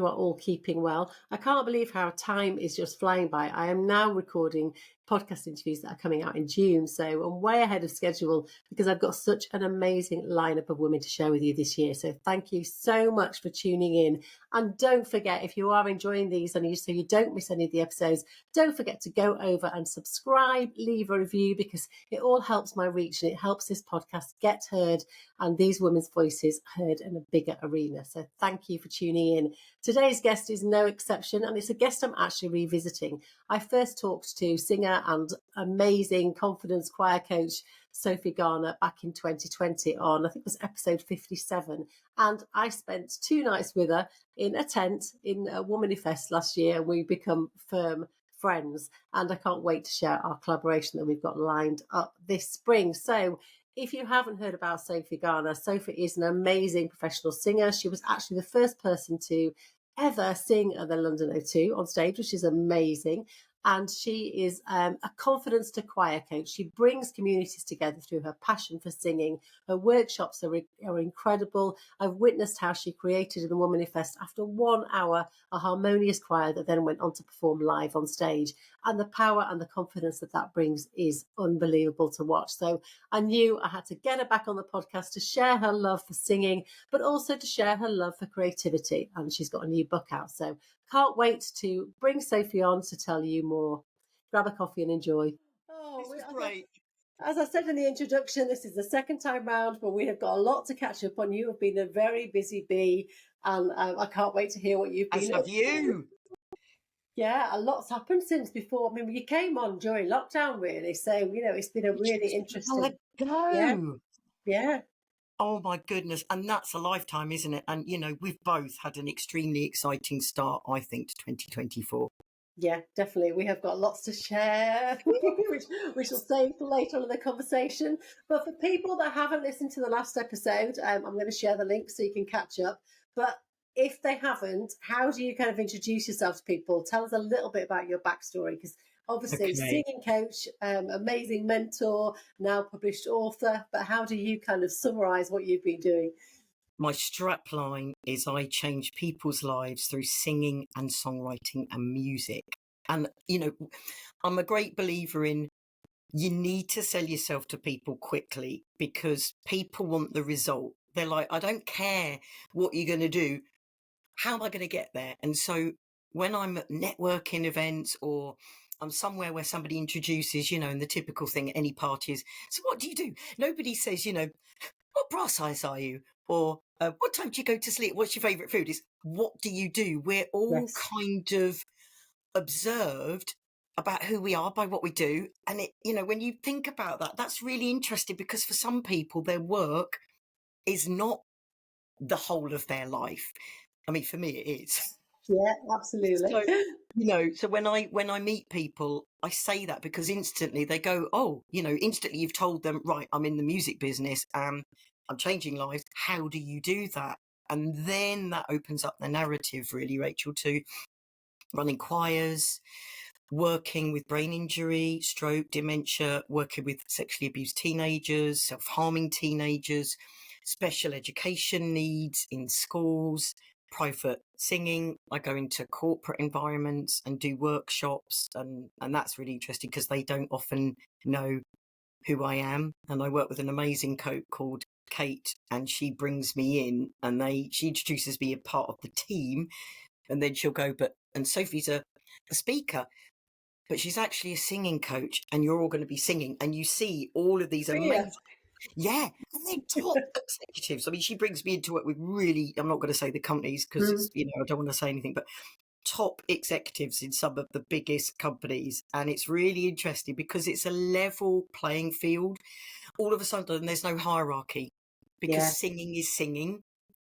you are all keeping well. I can't believe how time is just flying by. I am now recording podcast interviews that are coming out in June, so I'm way ahead of schedule because I've got such an amazing lineup of women to share with you this year. So thank you so much for tuning in. And don't forget, if you are enjoying these and so you don't miss any of the episodes, don't forget to go over and subscribe, leave a review, because it all helps my reach and it helps this podcast get heard and these women's voices heard in a bigger arena. So thank you for tuning in. Today's guest is no exception, and it's a guest I'm actually revisiting. I first talked to singer and amazing confidence choir coach Sophie Garner back in 2020 on, I think it was episode 57. And I spent 2 nights with her in a tent in a Womanly Fest last year, and we become firm friends. And I can't wait to share our collaboration that we've got lined up this spring. So if you haven't heard about Sophie Garner, Sophie is an amazing professional singer. She was actually the first person to ever sing at the London O2 on stage, which is amazing. And she is a confidence to choir coach. She brings communities together through her passion for singing. Her workshops are incredible. I've witnessed how she created in the Womanly Fest, after 1 hour, a harmonious choir that then went on to perform live on stage. And the power and the confidence that brings is unbelievable to watch. So I knew I had to get her back on the podcast to share her love for singing, but also to share her love for creativity. And she's got a new book out. So can't wait to bring Sophie on to tell you more. Grab a coffee and enjoy. Oh, this is great. As I said in the introduction, this is the second time round, but we have got a lot to catch up on. You have been a very busy bee, and I can't wait to hear what you've been. As have you. Yeah, a lot's happened since before. I mean, you came on during lockdown, really. So, it's been a really interesting. Yeah. Oh my goodness. And that's a lifetime, isn't it? And, we've both had an extremely exciting start, I think, to 2024. Yeah, definitely. We have got lots to share, which we shall save for later on in the conversation. But for people that haven't listened to the last episode, I'm going to share the link so you can catch up. But if they haven't, how do you kind of introduce yourself to people? Tell us a little bit about your backstory, because obviously singing coach, amazing mentor, now published author. But how do you kind of summarize what you've been doing? My strapline is I change people's lives through singing and songwriting and music. And, I'm a great believer in you need to sell yourself to people quickly because people want the result. They're like, I don't care what you're going to do. How am I going to get there? And so when I'm at networking events or I'm somewhere where somebody introduces, and the typical thing at any party is, so what do you do? Nobody says, what bra size are you? Or what time do you go to sleep? What's your favourite food? Is what do you do? We're all kind of observed about who we are by what we do. And when you think about that, that's really interesting because for some people, their work is not the whole of their life. I mean, for me, it is. Yeah, absolutely. So when I meet people, I say that because instantly they go, oh, instantly you've told them, right, I'm in the music business. I'm changing lives. How do you do that? And then that opens up the narrative, really, Rachel, to running choirs, working with brain injury, stroke, dementia, working with sexually abused teenagers, self-harming teenagers, special education needs in schools, private singing. I go into corporate environments and do workshops, and that's really interesting because they don't often know who I am. And I work with an amazing coach called Kate, and she brings me in and she introduces me as part of the team, and then she'll go, and Sophie's a speaker, but she's actually a singing coach, and you're all going to be singing, and you see all of these amazing, and they're top executives. I mean, she brings me into it with really, I'm not going to say the companies because it's, I don't want to say anything, but top executives in some of the biggest companies. And it's really interesting because it's a level playing field. All of a sudden, there's no hierarchy because singing is singing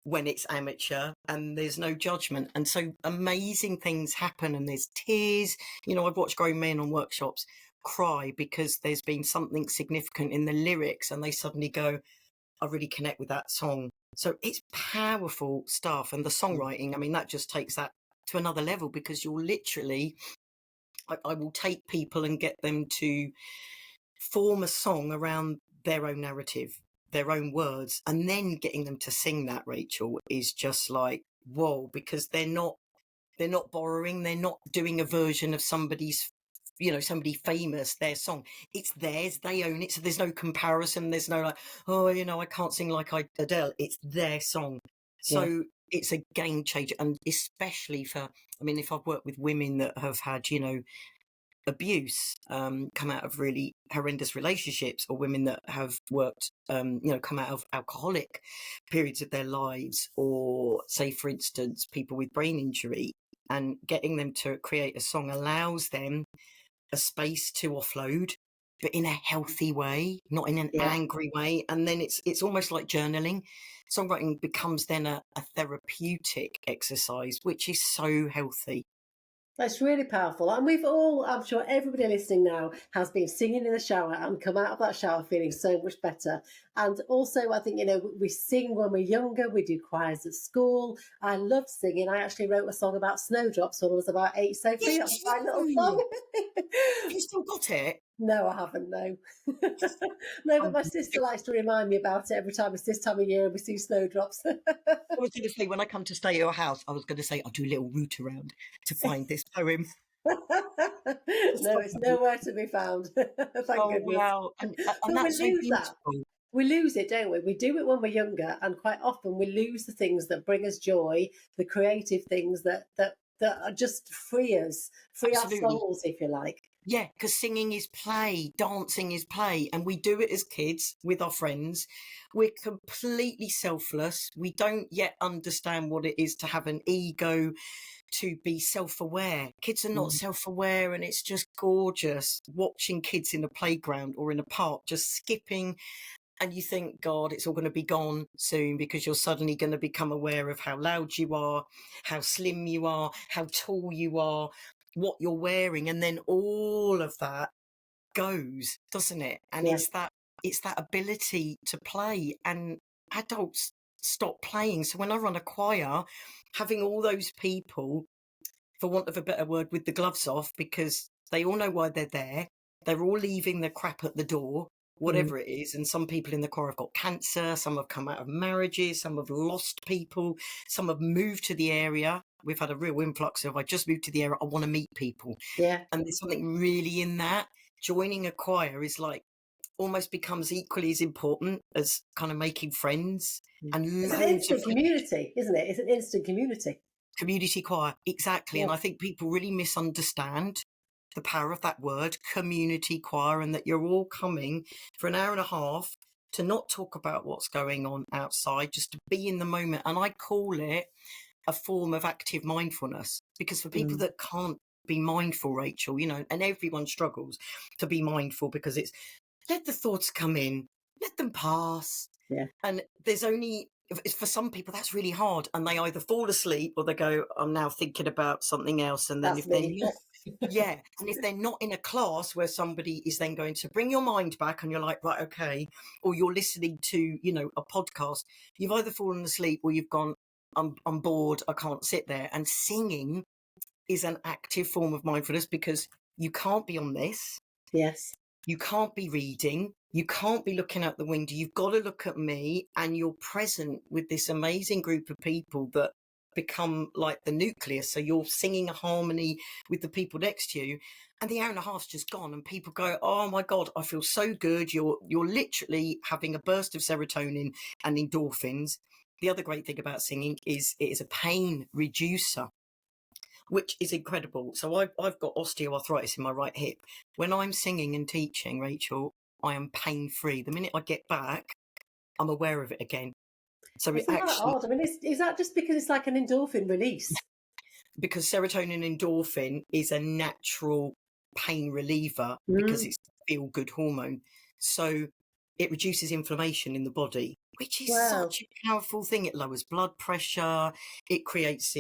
when it's amateur and there's no judgment. And so amazing things happen and there's tears. I've watched grown men on workshops cry because there's been something significant in the lyrics and they suddenly go, I really connect with that song. So it's powerful stuff. And the songwriting, I mean, that just takes that to another level because you're literally, I will take people and get them to form a song around their own narrative, their own words, and then getting them to sing that, Rachel, is just like, whoa, because they're not They're not borrowing. They're not doing a version of somebody's, somebody famous, their song. It's theirs. They own it. So there's no comparison. There's no like, oh, I can't sing like Adele. It's their song. Yeah. So it's a game changer. And especially if I've worked with women that have had, abuse, come out of really horrendous relationships, or women that have worked, come out of alcoholic periods of their lives, or say, for instance, people with brain injury, and getting them to create a song allows them a space to offload, but in a healthy way, not in an Yeah. angry way. And then it's almost like journaling. Songwriting becomes then a therapeutic exercise, which is so healthy. That's really powerful. And we've all, I'm sure everybody listening now has been singing in the shower and come out of that shower feeling so much better. And also, I think, we sing when we're younger, we do choirs at school. I love singing. I actually wrote a song about snowdrops when I was about 8, Sophie. That was my little song. Have you still got it? No, I haven't, no. No, but Um, my sister likes to remind me about it every time it's this time of year and we see snowdrops. I was going to say, when I come to stay at your house, I was going to say I'll do a little route around to find this poem. No, it's nowhere to be found. Thank Oh, goodness. wow. And But we that's so lose that. beautiful. We lose it, don't we? We do it when we're younger, and quite often we lose the things that bring us joy, the creative things that are just free us, free our Absolutely. souls, if you like. Yeah, because singing is play, dancing is play, and we do it as kids with our friends. We're completely selfless. We don't yet understand what it is to have an ego, to be self-aware. Kids are not self-aware, and it's just gorgeous watching kids in a playground or in a park just skipping, and you think, God, it's all going to be gone soon, because you're suddenly going to become aware of how loud you are, how slim you are, how tall you are, what you're wearing, and then all of that goes, doesn't it? And Yeah. it's that ability to play, and adults stop playing. So when I run a choir, having all those people, for want of a better word, with the gloves off, because they all know why they're there. They're all leaving their crap at the door, Mm. whatever it is. And some people in the choir have got cancer, some have come out of marriages, some have lost people, some have moved to the area. We've had a real influx of, I just moved to the area, I want to meet people. Yeah. And there's something really in that. Joining a choir is like, almost becomes equally as important as kind of making friends, and It's an loads of instant community, isn't it? It's an instant community. community choir. Exactly. Yeah. And I think people really misunderstand the power of that word, community choir, and that you're all coming for an hour and a half to not talk about what's going on outside, just to be in the moment. And I call it a form of active mindfulness, because for people Mm. that can't be mindful, Rachel, and everyone struggles to be mindful, because it's, let the thoughts come in, let them pass. Yeah. And there's only, for some people, that's really hard. And they either fall asleep, or they go, I'm now thinking about something else. And then That's if they're me. not, yeah. And if they're not in a class where somebody is then going to bring your mind back, and you're like, right, okay, or you're listening to, a podcast, you've either fallen asleep, or you've gone, I'm bored, I can't sit there. And singing is an active form of mindfulness, because you can't be on this. Yes. You can't be reading. You can't be looking out the window. You've got to look at me, and you're present with this amazing group of people that become like the nucleus. So you're singing a harmony with the people next to you, and the hour and a half's just gone, and people go, oh my God, I feel so good. You're literally having a burst of serotonin and endorphins. The other great thing about singing is it is a pain reducer, which is incredible. So I've got osteoarthritis in my right hip. When I'm singing and teaching, Rachel, I am pain-free. The minute I get back, I'm aware of it again. So it Isn't that actually, odd? I mean, is that just because it's like an endorphin release? because serotonin endorphin is a natural pain reliever, because Mm. it's a feel-good hormone. So it reduces inflammation in the body, which is Wow. such a powerful thing. It lowers blood pressure. It creates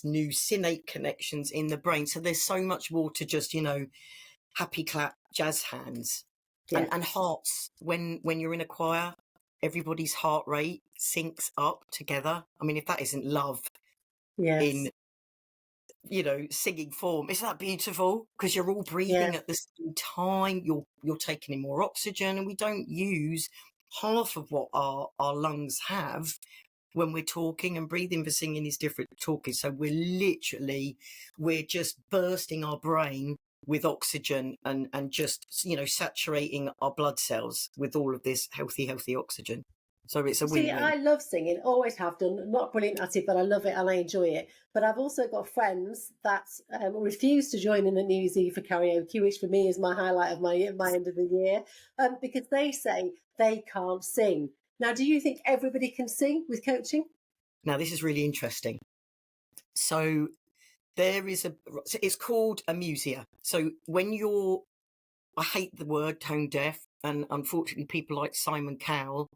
new synapse connections in the brain. So there's so much more to just, happy clap, jazz hands, Yeah. and hearts. When you're in a choir, everybody's heart rate syncs up together. I mean, if that isn't love Yes. in, singing form, isn't that beautiful? Because you're all breathing Yeah. at the same time. You're taking in more oxygen, and we don't use half of what our lungs have when we're talking, and breathing for singing is different to talking. So we're just bursting our brain with oxygen and just, saturating our blood cells with all of this healthy oxygen. So it's a See, win-win. I love singing, always have done. Not brilliant at it, but I love it and I enjoy it. But I've also got friends that refuse to join in at New Year's Eve for karaoke, which for me is my highlight of my end of the year, because they say they can't sing. Now, do you think everybody can sing with coaching? Now, this is really interesting. So it's called a musia. So I hate the word tone deaf, and unfortunately people like Simon Cowell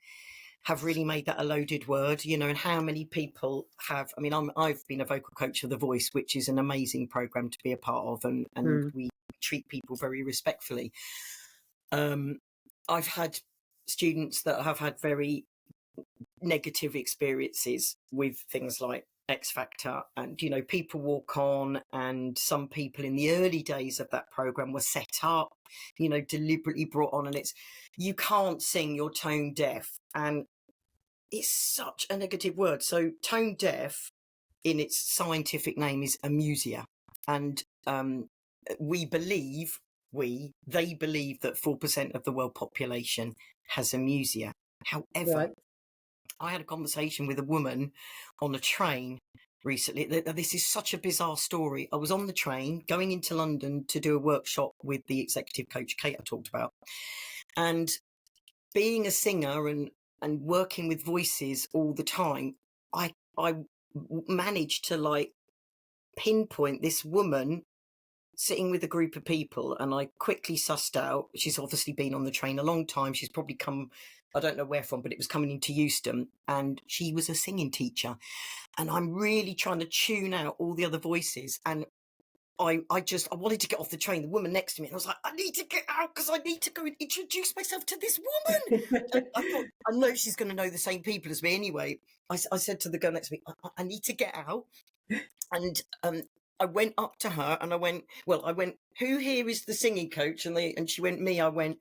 have really made that a loaded word, and how many people I've been a vocal coach of The Voice, which is an amazing program to be a part of, and we treat people very respectfully. I've had students that have had very negative experiences with things like X Factor, and people walk on, and some people in the early days of that program were set up, deliberately brought on, and you can't sing, you're tone deaf, and it's such a negative word. So tone deaf in its scientific name is amusia, and they believe that 4% of the world population has amusia. However, Right. I had a conversation with a woman on a train recently. This is such a bizarre story. I was on the train going into London to do a workshop with the executive coach Kate I talked about, and being a singer and working with voices all the time, I managed to pinpoint this woman sitting with a group of people, and I quickly sussed out she's obviously been on the train a long time. She's probably come, I don't know where from, but it was coming into Euston, and she was a singing teacher. And I'm really trying to tune out all the other voices, and I wanted to get off the train. The woman next to me, and I was like, I need to get out because I need to go and introduce myself to this woman. And I thought, I know she's going to know the same people as me anyway. I said to the girl next to me, I need to get out. And I went up to her and I went, who here is the singing coach? And she went, me. I went,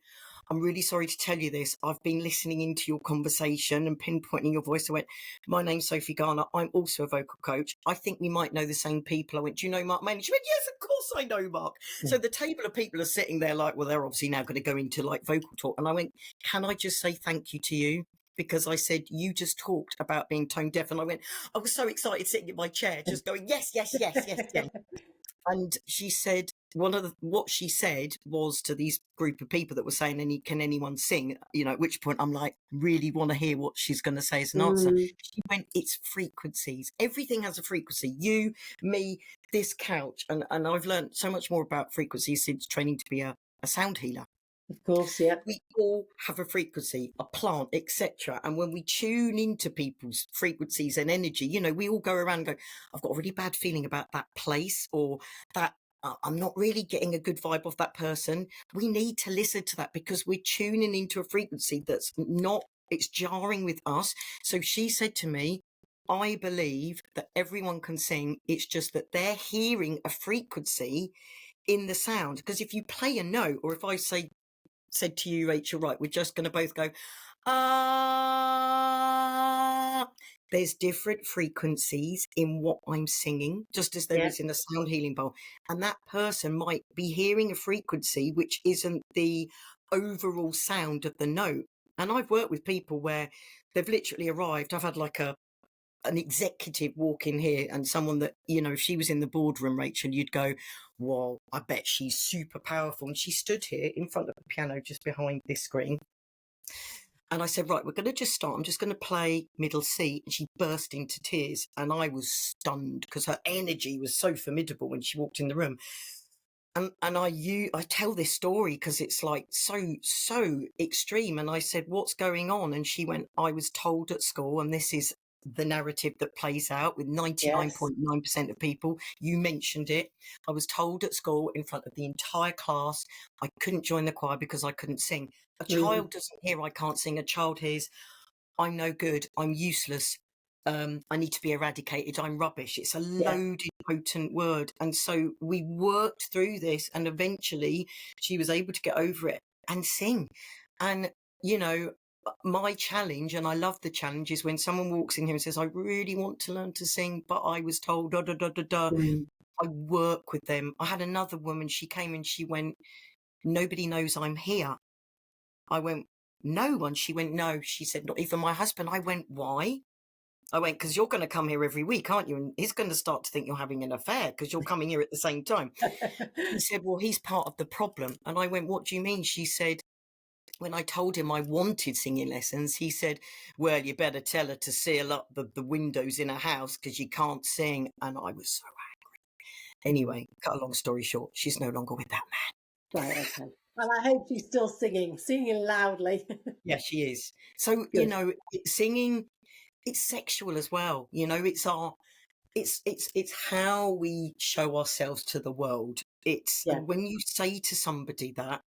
I'm really sorry to tell you this. I've been listening into your conversation and pinpointing your voice. I went, my name's Sophie Garner. I'm also a vocal coach. I think we might know the same people. I went, do you know Mark Main? She went, yes, of course I know Mark. So the table of people are sitting there they're obviously now going to go into vocal talk. And I went, can I just say thank you to you? Because I said, you just talked about being tone deaf. And I was so excited sitting in my chair, just going, yes, yes, yes, yes, yes. And she said, what she said was to these group of people that were saying, can anyone sing? At which point I'm like, really want to hear what she's going to say as an answer. She went, it's frequencies. Everything has a frequency. You, me, this couch. And I've learned so much more about frequencies since training to be a sound healer. Of course, yeah. We all have a frequency, a plant, etc. And when we tune into people's frequencies and energy, we all go around and go, I've got a really bad feeling about that place, or that I'm not really getting a good vibe of that person. We need to listen to that because we're tuning into a frequency it's jarring with us. So she said to me, I believe that everyone can sing. It's just that they're hearing a frequency in the sound. Because if you play a note, or if I said to you, Rachel, right, we're just going to both go, there's different frequencies in what I'm singing, just as there is in a sound healing bowl. And that person might be hearing a frequency which isn't the overall sound of the note. And I've worked with people where they've literally arrived. I've had an executive walk in here, and someone that, if she was in the boardroom, Rachel, you'd go, well, I bet she's super powerful. And she stood here in front of the piano just behind this screen. And I said, right, we're going to just start. I'm just going to play middle C. And she burst into tears. And I was stunned because her energy was so formidable when she walked in the room. And I tell this story because it's so extreme. And I said, what's going on? And she went, I was told at school, and this is the narrative that plays out with 99.9% of people. You mentioned it. I was told at school in front of the entire class, I couldn't join the choir because I couldn't sing. A child doesn't hear I can't sing. A child hears I'm no good, I'm useless, I need to be eradicated, I'm rubbish. It's a loaded, potent word. And so we worked through this, and eventually she was able to get over it and sing. And, my challenge, and I love the challenge, is when someone walks in here and says, I really want to learn to sing, but I was told, da, da, da, da, da. Mm. I work with them. I had another woman, she came and she went, nobody knows I'm here. I went, no one. She went, no. She said, not even my husband. I went, why? I went, because you're going to come here every week, aren't you? And he's going to start to think you're having an affair because you're coming here at the same time. He said, well, he's part of the problem. And I went, what do you mean? She said, when I told him I wanted singing lessons, he said, well, you better tell her to seal up the windows in her house because you can't sing. And I was so angry. Anyway, cut a long story short, she's no longer with that man. Right, okay. And I hope she's still singing loudly. Yeah, she is. So, Good. singing, it's sexual as well. It's how we show ourselves to the world. It's Yeah. when you say to somebody that,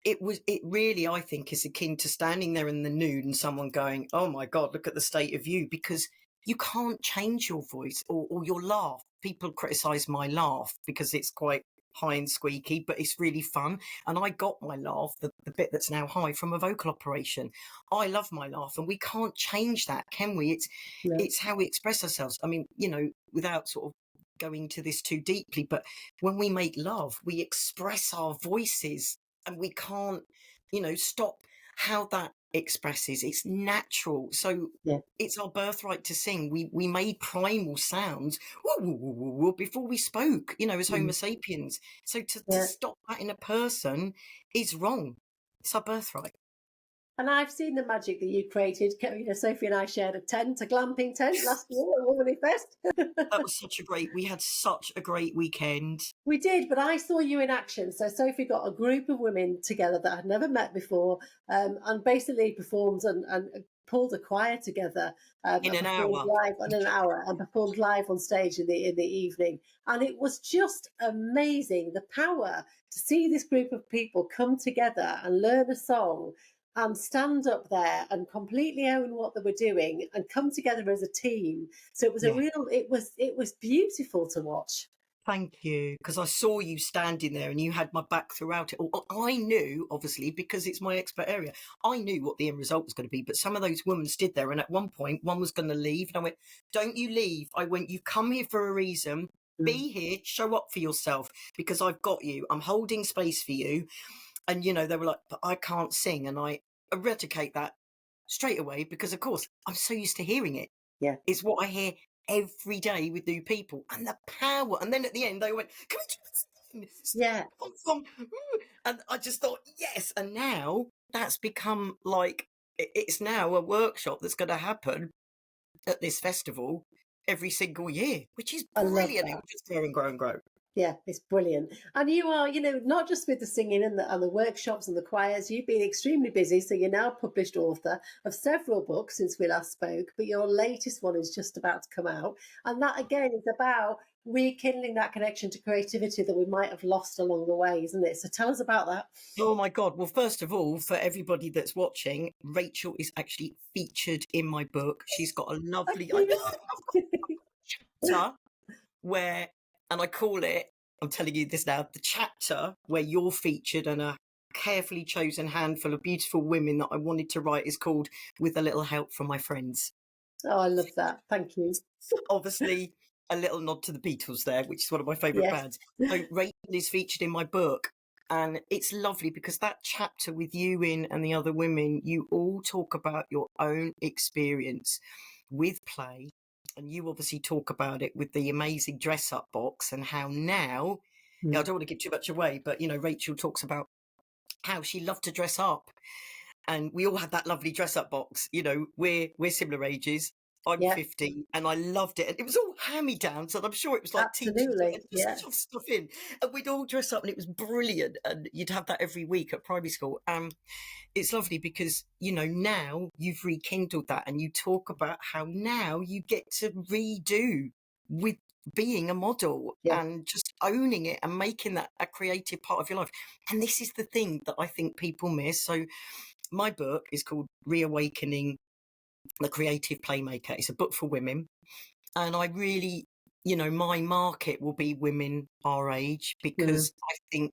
it really, I think, is akin to standing there in the nude and someone going, oh my God, look at the state of you, because you can't change your voice or your laugh. People criticize my laugh because it's quite high and squeaky, but it's really fun. And I got my laugh, the bit that's now high, from a vocal operation. I love my laugh, and we can't change that, can we? No. It's how we express ourselves. I mean, without sort of going to this too deeply, but when we make love, we express our voices, and we can't, stop how that expresses. It's natural. So Yeah. it's our birthright to sing. We made primal sounds woo, woo, woo, woo, woo, before we spoke, as Homo sapiens. So to Yeah. stop that in a person is wrong. It's our birthright. And I've seen the magic that you created. Sophie and I shared a glamping tent last year at Womanly Fest. That was we had such a great weekend. We did, but I saw you in action. So Sophie got a group of women together that I'd never met before, and basically performed and pulled a choir together In and an performed hour. live on an hour and performed live on stage in the evening. And it was just amazing, the power to see this group of people come together and learn a song and stand up there and completely own what they were doing and come together as a team. So it was Yeah. it was beautiful to watch. Thank you, because I saw you standing there and you had my back throughout it all. I knew, obviously, because it's my expert area, I knew what the end result was going to be. But some of those women stood there, and at one point, one was going to leave. And I went, don't you leave. I went, you've come here for a reason. Be here, show up for yourself, because I've got you. I'm holding space for you. And, they were like, but I can't sing. And I eradicate that straight away because, of course, I'm so used to hearing it. Yeah. It's what I hear every day with new people, and the power. And then at the end they went, can we do this again? Yeah. And I just thought, yes. And now that's become like, it's now a workshop that's going to happen at this festival every single year, which is I love brilliant. It that. will just grow and grow and grow. Yeah, it's brilliant. And you are, not just with the singing and the workshops and the choirs, you've been extremely busy. So you're now published author of several books since we last spoke, but your latest one is just about to come out. And that, again, is about rekindling that connection to creativity that we might have lost along the way, isn't it? So tell us about that. Oh my God. Well, first of all, for everybody that's watching, Rachel is actually featured in my book. She's got a lovely, I know, chapter where, and I call it, I'm telling you this now, the chapter where you're featured and a carefully chosen handful of beautiful women that I wanted to write is called With a Little Help from My Friends. Oh, I love that. Thank you. Obviously, a little nod to the Beatles there, which is one of my favourite bands. So Rachel is featured in my book. And it's lovely because that chapter with you in and the other women, you all talk about your own experience with play. And you obviously talk about it with the amazing dress up box and how now, I don't want to give too much away, but, Rachel talks about how she loved to dress up. And we all had that lovely dress up box. We're similar ages. I'm 50 and I loved it. And it was all hand-me-downs, and I'm sure it was like teachers Absolutely. and just shove stuff in. And we'd all dress up and it was brilliant. And you'd have that every week at primary school. It's lovely because, now you've rekindled that and you talk about how now you get to redo with being a model and just owning it and making that a creative part of your life. And this is the thing that I think people miss. So my book is called Reawakening, the Creative Playmaker. It's a book for women. And I really, my market will be women our age because I think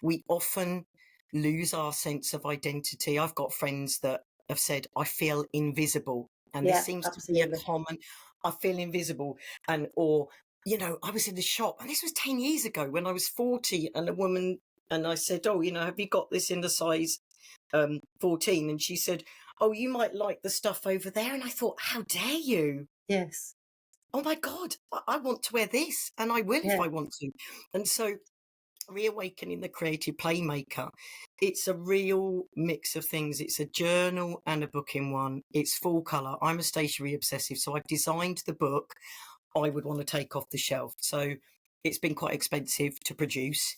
we often lose our sense of identity. I've got friends that have said, I feel invisible. And this Yeah, seems to be a absolutely. common, I feel invisible. And, or, you know, I was in the shop, and this was 10 years ago when I was 40, and a woman, and I said, oh, you know, have you got this in the size 14? And she said, oh, you might like the stuff over there. And I thought, how dare you? Yes. Oh my God, I want to wear this, and I will if Yeah. I want to. And so, Reawakening the Creative Playmaker, it's a real mix of things. It's a journal and a book in one. It's full colour. I'm a stationery obsessive, so I've designed the book I would want to take off the shelf. So it's been quite expensive to produce.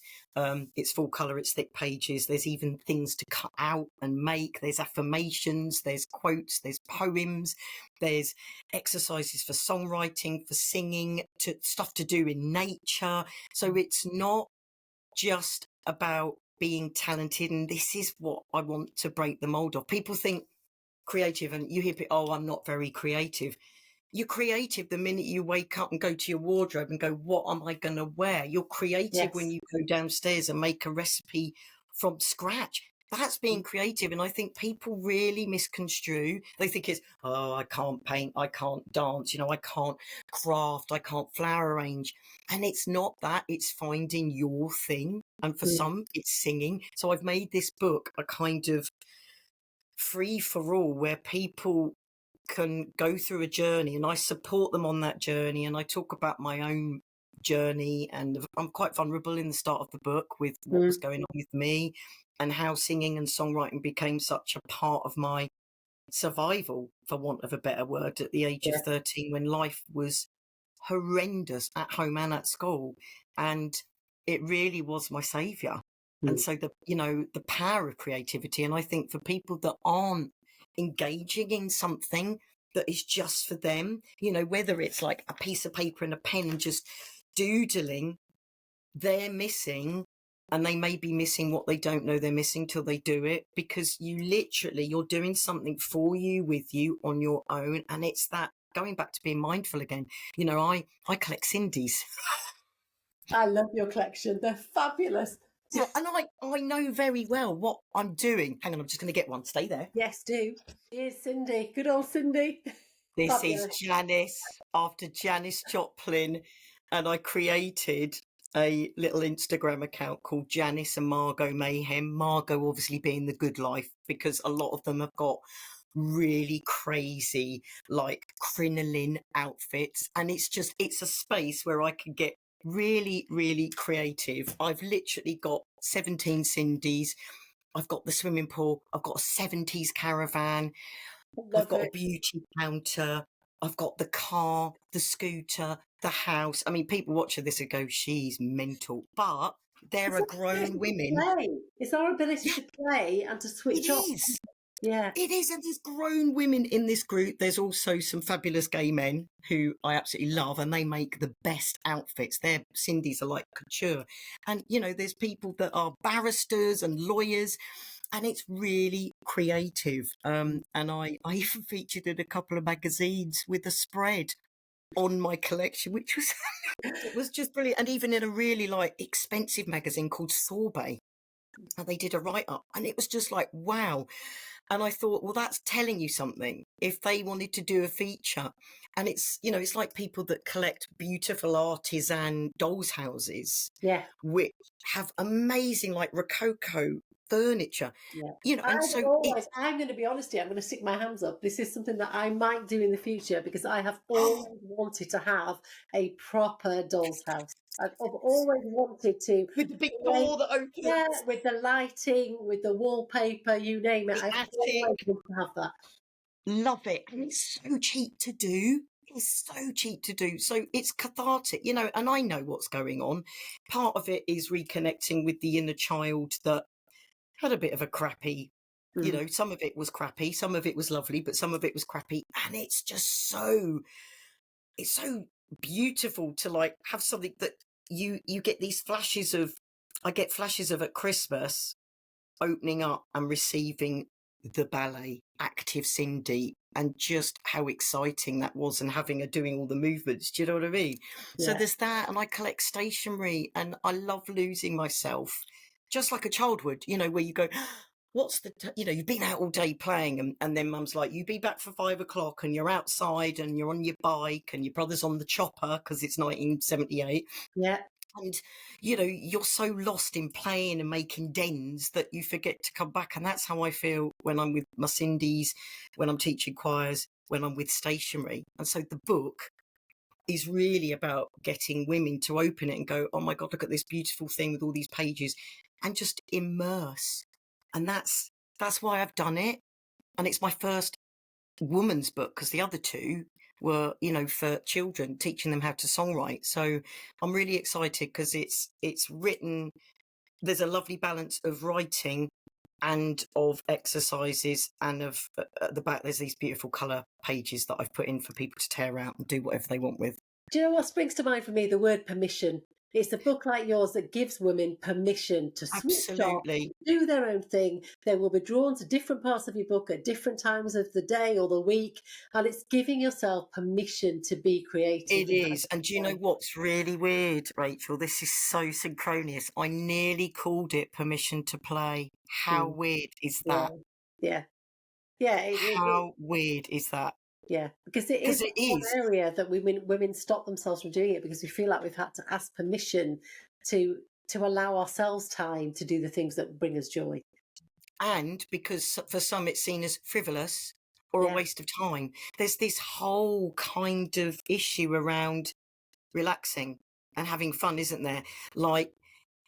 It's full colour, it's thick pages. There's even things to cut out and make. There's affirmations, there's quotes, there's poems, there's exercises for songwriting, for singing, to stuff to do in nature. So it's not just about being talented. And this is what I want to break the mold of. People think creative, and you hear people, oh, I'm not very creative. You're creative the minute you wake up and go to your wardrobe and go, what am I going to wear? You're creative when Yes. you go downstairs and make a recipe from scratch. That's being creative. And I think people really misconstrue. They think it's, oh, I can't paint, I can't dance, you know, I can't craft, I can't flower arrange. And it's not that, it's finding your thing. And for Mm. some, it's singing. So I've made this book a kind of free for all, where people can go through a journey, and I support them on that journey, and I talk about my own journey, and I'm quite vulnerable in the start of the book with what was Mm. going on with me, and how singing and songwriting became such a part of my survival, for want of a better word, at the age of Yeah. 13, when life was horrendous at home and at school, and it really was my savior. And Mm. so, the, you know, the power of creativity, and I think for people that aren't engaging in something that is just for them, you know, whether it's like a piece of paper and a pen and just doodling, they're missing. And they may be missing what they don't know they're missing till they do it, because you're doing something for you, with you, on your own. And it's that, going back to being mindful again. You know, I collect Cindy's. I love your collection. They're fabulous. Well, and I know very well what I'm doing. Hang on, I'm just going to get one. Stay there. Yes, do. Here's Cindy. Good old Cindy. This is Fabulous. Janice, after Janis Joplin, and I created a little Instagram account called Janice and Margot Mayhem. Margot obviously being the good life, because a lot of them have got really crazy, like, crinoline outfits, and it's a space where I can get really, really creative. I've literally got 17 Cindy's. I've got the swimming pool. I've got a 70s caravan. I've Love got a it. beauty counter. I've got the car, the scooter, the house. I mean, people watching this and go, she's mental. But there It's are our grown ability to women. play. It's our ability Yeah, to play and to it switch off. is. Yeah. It is. And there's grown women in this group. There's also some fabulous gay men who I absolutely love, and they make the best outfits. Their Cindy's are like couture. And, you know, there's people that are barristers and lawyers, and it's really creative. And I even featured in a couple of magazines with a spread on my collection, which was it was just brilliant. And even in a really like expensive magazine called Sorbet, and they did a write up, and it was just like, wow. And I thought, well, that's telling you something. If they wanted to do a feature, and it's, you know, it's like people that collect beautiful artisan dolls houses, Yeah. which have amazing, like, Rococo furniture, Yeah. you know, and so it's, I'm going to be honest here, I'm going to stick my hands up. This is something that I might do in the future, because I have oh, always wanted to have a proper doll's house. I've always wanted to with the big create, door that yeah, opens, with the lighting, with the wallpaper, you name it. the I've attic, always wanted to have that. love it. And it's so cheap to do. It's so cheap to do. So it's cathartic, you know, and I know what's going on. Part of it is reconnecting with the inner child that had a bit of a crappy, you Mm. know, some of it was crappy, some of it was lovely, but some of it was crappy. And it's just so, it's so beautiful to like have something that you get these flashes of, I get flashes of at Christmas, opening up and receiving the ballet Active Cindy, and just how exciting that was, and having her doing all the movements. Do you know what I mean? So Yeah. there's that, and I collect stationery, and I love losing myself, just like a child would, you know, where you go, you've been out all day playing, and then mum's like, you be back for 5 o'clock, and you're outside and you're on your bike and your brother's on the chopper because it's 1978. Yeah. And, you're so lost in playing and making dens that you forget to come back. And that's how I feel when I'm with my Cindy's, when I'm teaching choirs, when I'm with stationery. And so the book is really about getting women to open it and go, oh my God, look at this beautiful thing with all these pages, and just immerse. And that's why I've done it. And it's my first woman's book, because the other two were, for children, teaching them how to songwrite. So I'm really excited because it's written, there's a lovely balance of writing and of exercises, and of at the back there's these beautiful colour pages that I've put in for people to tear out and do whatever they want with. Do you know what springs to mind for me? The word permission. It's a book like yours that gives women permission to switch off, Absolutely. do their own thing. They will be drawn to different parts of your book at different times of the day or the week. And it's giving yourself permission to be creative. It is. And do you know what's really weird, Rachel? This is so synchronous. I nearly called it Permission to Play. How weird is Yeah. that? Yeah. Yeah. How weird is that? Yeah, because it is Because it one is. area that women stop themselves from doing it because we feel like we've had to ask permission to allow ourselves time to do the things that bring us joy. And because for some it's seen as frivolous or a Yeah. waste of time. There's this whole kind of issue around relaxing and having fun, isn't there? Like,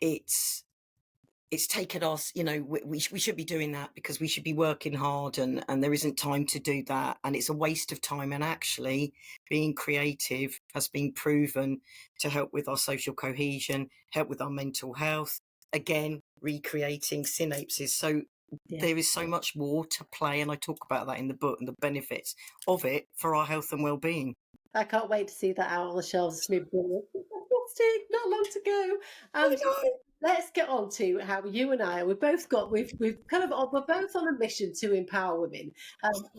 it's taken us, we should be doing that because we should be working hard, and there isn't time to do that. And it's a waste of time. And actually being creative has been proven to help with our social cohesion, help with our mental health, again, recreating synapses. So Yeah. there is so much more to play. And I talk about that in the book and the benefits of it for our health and well-being. I can't wait to see that out on the shelves. It's going to be brilliant. Fantastic. Not long to go. And I know. let's get on to how you and I, we've both got, we're both on a mission to empower women.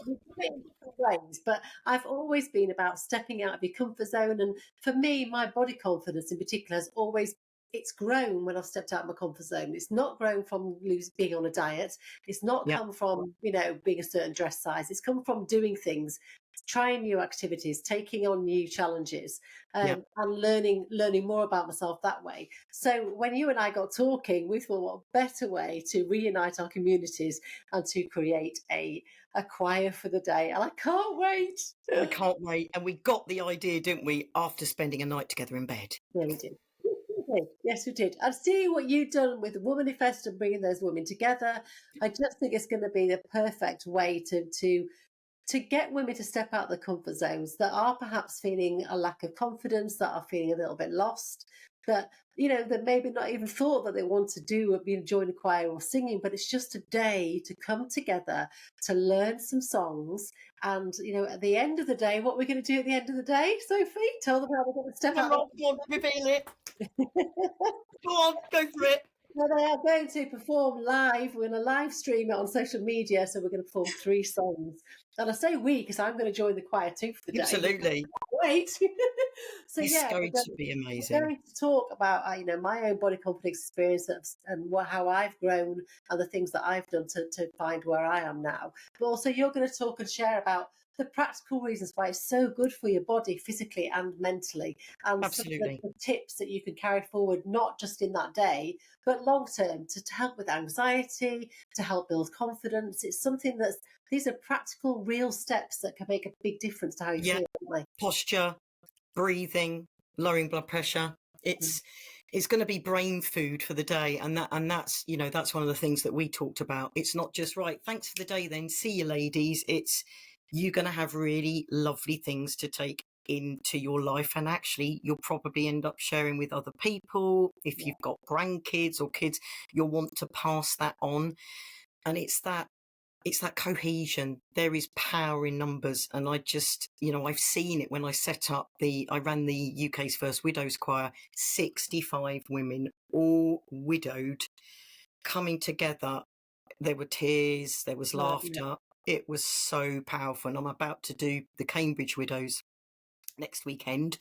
We do it in different ways, but I've always been about stepping out of your comfort zone. And for me, my body confidence in particular has always, it's grown when I've stepped out of my comfort zone. It's not grown from being on a diet. It's not Yeah. come from, being a certain dress size. It's come from doing things, trying new activities, taking on new challenges, and learning more about myself that way. So when you and I got talking, we thought, what better way to reunite our communities and to create a choir for the day. And I can't wait. I can't wait. And we got the idea, didn't we, after spending a night together in bed? Yeah, we did. Yes, we did. And seeing what you've done with the Womanifest and bringing those women together, I just think it's going to be the perfect way to get women to step out of the comfort zones that are perhaps feeling a lack of confidence, that are feeling a little bit lost, that that maybe not even thought that they want to do join a choir or singing, but it's just a day to come together to learn some songs. And at the end of the day, what we're going to do at the end of the day, Sophie, tell them how we're going to step out. Go on, reveal it. Go on, go for it. Well, they are going to perform live. We're going to live stream it on social media. So we're going to perform 3 songs. And I say we because I'm going to join the choir too for the day. Absolutely. Wait. So It's going to be we're amazing. going to talk about my own body confidence experience and how I've grown and the things that I've done to find where I am now. But also you're going to talk and share about the practical reasons why it's so good for your body physically and mentally, and Absolutely. some of the tips that you can carry forward, not just in that day, but long term, to help with anxiety, to help build confidence. It's something these are practical, real steps that can make a big difference to how you feel, don't they? Posture, breathing, lowering blood pressure. It's going to be brain food for the day, and that's that's one of the things that we talked about. It's not just right, thanks for the day then, see you ladies. It's you're going to have really lovely things to take into your life, and actually you'll probably end up sharing with other people. If you've got grandkids or kids, you'll want to pass that on. And it's that cohesion. There is power in numbers. And I just, I've seen it when I I ran the UK's first widows choir, 65 women, all widowed, coming together. There were tears, there was laughter. It was so powerful. And I'm about to do the Cambridge widows next weekend.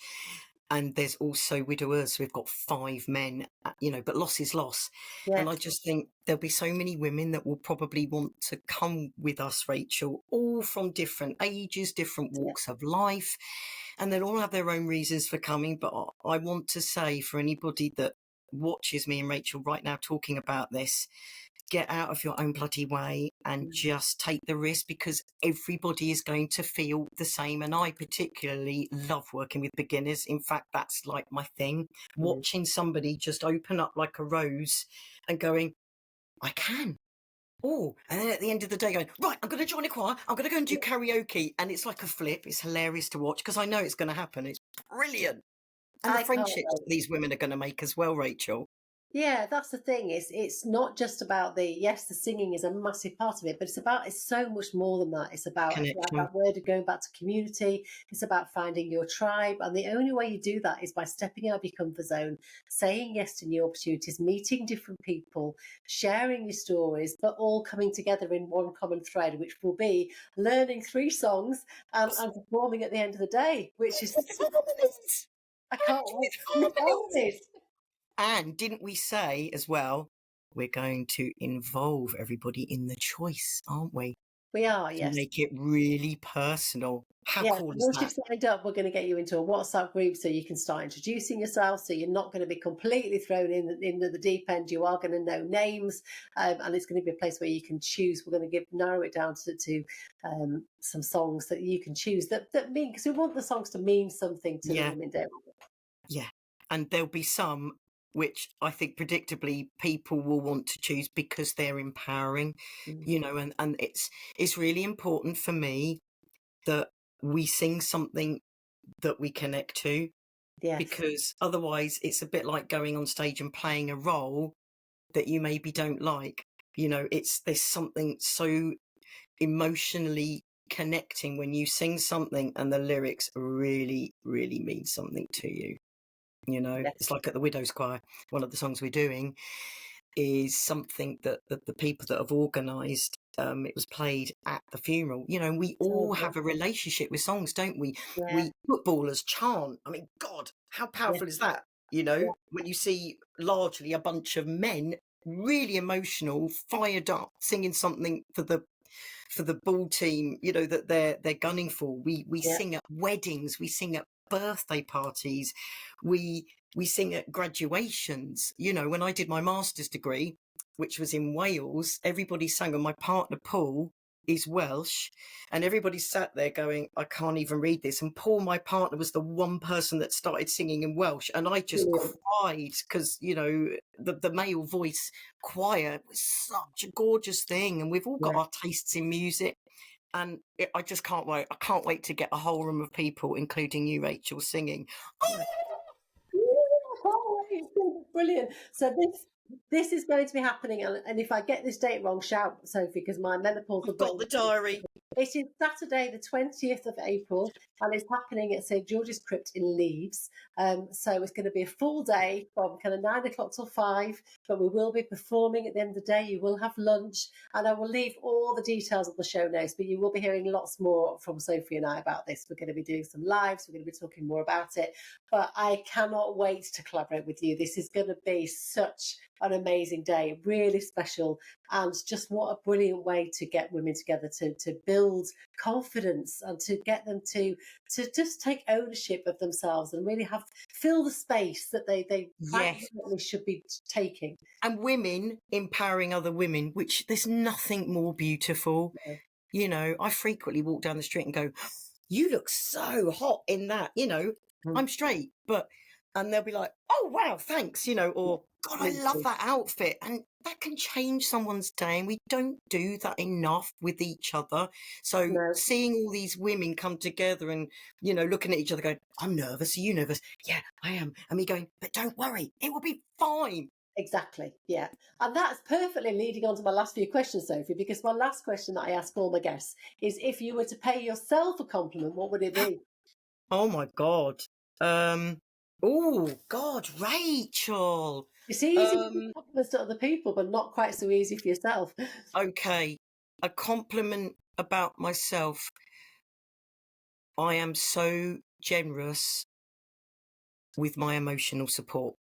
and there's also widowers. We've got 5 men, but loss is loss. And I Yes. just think there'll be so many women that will probably want to come with us, Rachel, all from different ages, different Yeah. walks of life, and they'll all have their own reasons for coming. But I want to say, for anybody that watches me and Rachel right now talking about this, get out of your own bloody way and just take the risk, because everybody is going to feel the same. And I particularly love working with beginners. In fact, that's like my thing. Mm. Watching somebody just open up like a rose and going, I can. Oh, and then at the end of the day going, right, I'm going to join a choir. I'm going to go and do karaoke. And it's like a flip. It's hilarious to watch because I know it's going to happen. It's brilliant. And the I can't friendships wait. that these women are going to make as well, Rachel. Yeah, that's the thing. It's not just about the singing is a massive part of it, but it's so much more than that. It's about, like Connection. that word of going back to community. It's about finding your tribe, and the only way you do that is by stepping out of your comfort zone, saying yes to new opportunities, meeting different people, sharing your stories, but all coming together in one common thread, which will be learning 3 songs and performing at the end of the day, which is With harmonies. I can't And wait. with With harmonies. harmonies. And didn't we say as well, we're going to involve everybody in the choice, aren't we? We are, To yes. make it really personal. How Yeah, cool is once you've that? signed up, we're going to get you into a WhatsApp group so you can start introducing yourself. So you're not going to be completely thrown into the deep end. You are going to know names, and it's going to be a place where you can choose. We're going to narrow it down to some songs that you can choose that mean, because we want the songs to mean something to the Yeah, women, don't yeah. And there'll be some which I think predictably people will want to choose because they're empowering, we? and it's really important for me that we sing something that we connect to, Yes, because otherwise it's a bit like going on stage and playing a role that you maybe don't like. There's something so emotionally connecting when you sing something and the lyrics really, really mean something to you. It's yes, like at the Widows Choir, one of the songs we're doing is something that the people that have organised, it was played at the funeral. And we so all good. have a relationship with songs, don't we? Yeah, We footballers chant. I mean, God, how yeah, powerful is that? yeah, When you see largely a bunch of men really emotional, fired up, singing something for the ball team, that they're gunning for. We yeah. sing at weddings, we sing at birthday parties, we sing at graduations. When I did my master's degree, which was in Wales, everybody sang, and my partner Paul is Welsh, and everybody sat there going, I can't even read this. And Paul, my partner, was the one person that started singing in Welsh, and I just Brilliant. cried because the male voice choir was such a gorgeous thing, and we've all got Yeah. our tastes in music. And I just can't wait. I can't wait to get a whole room of people, including you, Rachel, singing. Brilliant. So this is going to be happening, and if I get this date wrong, shout, Sophie, because my menopausal I've got brain. the diary. It is Saturday, the 20th of April, and it's happening at St George's Crypt in Leeds. So it's going to be a full day from kind of 9 o'clock till 5, but we will be performing at the end of the day. You will have lunch, and I will leave all the details of the show notes, but you will be hearing lots more from Sophie and I about this. We're going to be doing some lives, we're going to be talking more about it, but I cannot wait to collaborate with you. This is going to be such an amazing day, really special, and just what a brilliant way to get women together to build confidence and to get them to just take ownership of themselves and really fill the space that they quite Yes. definitely should be taking. And women empowering other women, which there's nothing more beautiful. I frequently walk down the street and go, you look so hot in that. Mm. I'm straight, and they'll be like, oh, wow, thanks, or God, I love Literally. that outfit. And that can change someone's day. And we don't do that enough with each other. So No, seeing all these women come together and, looking at each other going, I'm nervous. Are you nervous? Yeah, I am. And me going, but don't worry, it will be fine. exactly. Yeah. And that's perfectly leading on to my last few questions, Sophie, because my last question that I ask all my guests is, if you were to pay yourself a compliment, what would it be? Oh my God. Oh God, Rachel. It's easy to give compliments to other people, but not quite so easy for yourself. Okay. A compliment about myself. I am so generous with my emotional support.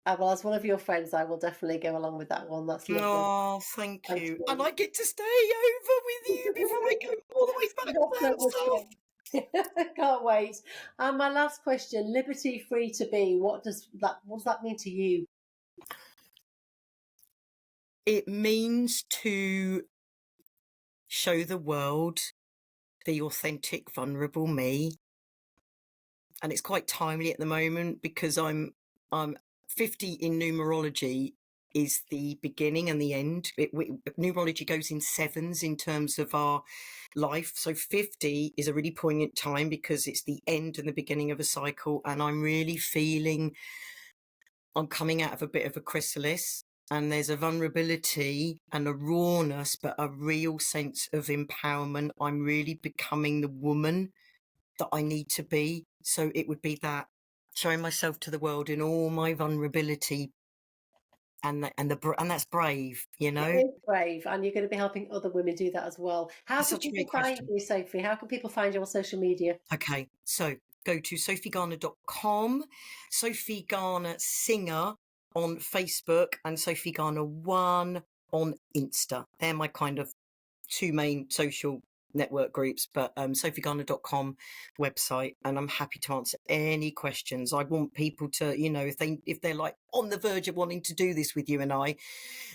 Well, as one of your friends, I will definitely go along with that one. That's lovely. Oh, thank Thank you. And you. I get to stay over with you before I go all the way back That's so down much south. fun. Can't wait. And my last question: liberty, free to be. What does that mean to you? It means to show the world the authentic, vulnerable me. And it's quite timely at the moment because I'm 50 in numerology is the beginning and the end. Numerology goes in sevens in terms of our life. So 50 is a really poignant time because it's the end and the beginning of a cycle. And I'm really feeling I'm coming out of a bit of a chrysalis. And there's a vulnerability and a rawness, but a real sense of empowerment. I'm really becoming the woman that I need to be. So it would be that showing myself to the world in all my vulnerability, and that's brave, you It know. is brave, and you're going to be helping other women do that as well. How It's can such a people great find question. you, Sophie? How can people find you on social media? Okay, so go to sophiegarner.com, Sophie Garner Singer on Facebook, and Sophie Garner 1 on Insta. They're my kind of two main social network groups, but sophiegarner.com website, and I'm happy to answer any questions. I want people to, you know, if they're like on the verge of wanting to do this with you and I,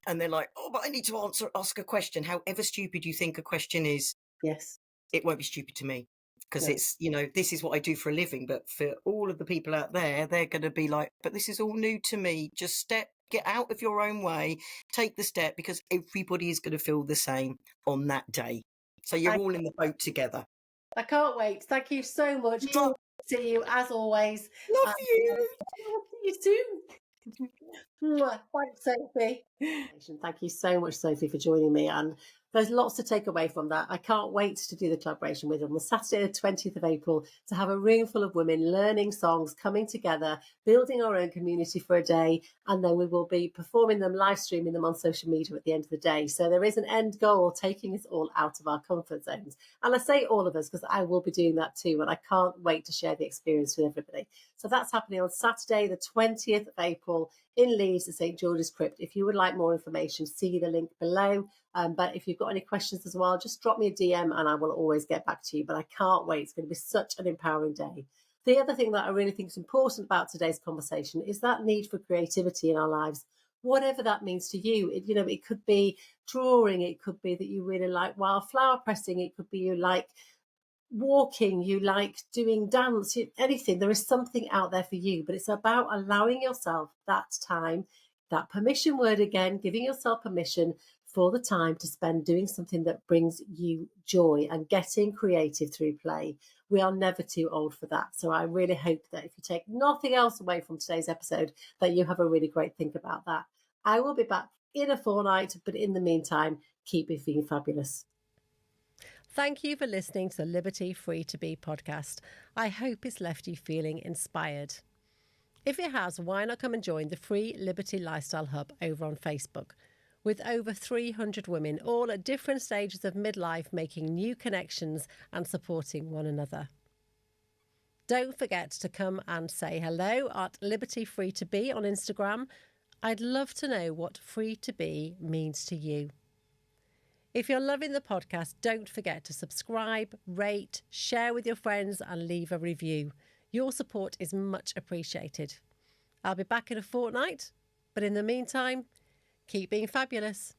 and they're like, oh, but I need to ask a question, however stupid you think a question is, Yes. it won't be stupid to me, because No. it's, you know, this is what I do for a living. But for all of the people out there, they're going to be like, but this is all new to me. Just get out of your own way, take the step, because everybody is going to feel the same on that day. So you're I, all in the boat together. I can't wait. Thank you so much. Love Good to see you as always. And you. I'll see you soon. Mwah. Thanks, Sophie. Thank you so much, Sophie, for joining me. And there's lots to take away from that. I can't wait to do the collaboration with you on the Saturday, the 20th of April, to have a room full of women learning songs, coming together, building our own community for a day. And then we will be performing them, live streaming them on social media at the end of the day. So there is an end goal, taking us all out of our comfort zones. And I say all of us because I will be doing that too. And I can't wait to share the experience with everybody. So that's happening on Saturday, the 20th of April in Leeds at St George's Crypt. If you would like more information, see the link below. But if you've got any questions as well, just drop me a DM and I will always get back to you. But I can't wait. It's going to be such an empowering day. The other thing that I really think is important about today's conversation is that need for creativity in our lives, whatever that means to you. It could be drawing. It could be that you really like wildflower pressing. It could be you like walking, you like doing dance, anything. There is something out there for you, but it's about allowing yourself that time, that permission word again, giving yourself permission for the time to spend doing something that brings you joy and getting creative through play. We are never too old for that. So I really hope that if you take nothing else away from today's episode, that you have a really great think about that. I will be back in a fortnight, but in the meantime, keep being fabulous. Thank you for listening to the Liberty Free to Be podcast. I hope it's left you feeling inspired. If it has, why not come and join the free Liberty Lifestyle Hub over on Facebook, with over 300 women, all at different stages of midlife, making new connections and supporting one another. Don't forget to come and say hello at Liberty Free to Be on Instagram. I'd love to know what free to be means to you. If you're loving the podcast, don't forget to subscribe, rate, share with your friends and leave a review. Your support is much appreciated. I'll be back in a fortnight, but in the meantime, keep being fabulous.